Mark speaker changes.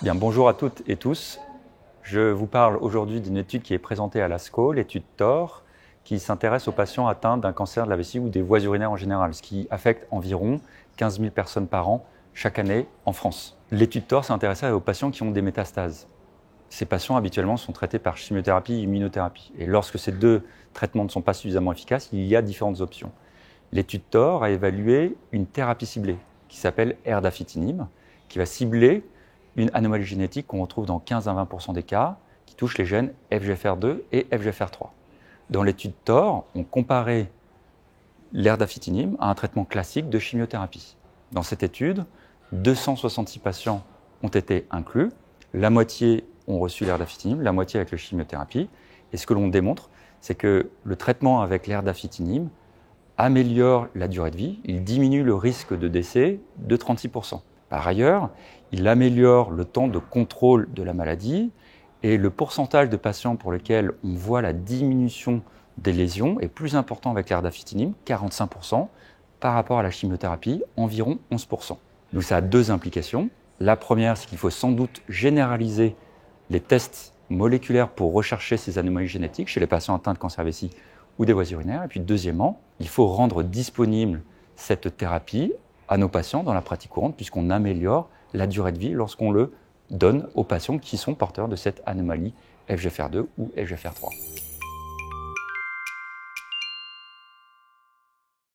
Speaker 1: Bien, bonjour à toutes et tous. Je vous parle aujourd'hui d'une étude qui est présentée à l'ASCO, l'étude THOR, qui s'intéresse aux patients atteints d'un cancer de la vessie ou des voies urinaires en général, ce qui affecte environ 15 000 personnes par an chaque année en France. L'étude THOR s'intéressait aux patients qui ont des métastases. Ces patients habituellement sont traités par chimiothérapie et immunothérapie. Et lorsque ces deux traitements ne sont pas suffisamment efficaces, il y a différentes options. L'étude THOR a évalué une thérapie ciblée qui s'appelle erdafitinib, qui va cibler une anomalie génétique qu'on retrouve dans 15 à 20% des cas, qui touche les gènes FGFR2 et FGFR3. Dans l'étude THOR, on comparait l'erdafitinib à un traitement classique de chimiothérapie. Dans cette étude, 266 patients ont été inclus, la moitié ont reçu l'erdafitinib, la moitié avec la chimiothérapie. Et ce que l'on démontre, c'est que le traitement avec l'erdafitinib améliore la durée de vie, il diminue le risque de décès de 36%. Par ailleurs, il améliore le temps de contrôle de la maladie et le pourcentage de patients pour lesquels on voit la diminution des lésions est plus important avec l'erdafitinib, 45%, par rapport à la chimiothérapie, environ 11%. Donc ça a deux implications. La première, c'est qu'il faut sans doute généraliser les tests moléculaires pour rechercher ces anomalies génétiques chez les patients atteints de cancer vessie ou des voies urinaires. Et puis deuxièmement, il faut rendre disponible cette thérapie à nos patients dans la pratique courante puisqu'on améliore la durée de vie lorsqu'on le donne aux patients qui sont porteurs de cette anomalie FGFR2 ou FGFR3.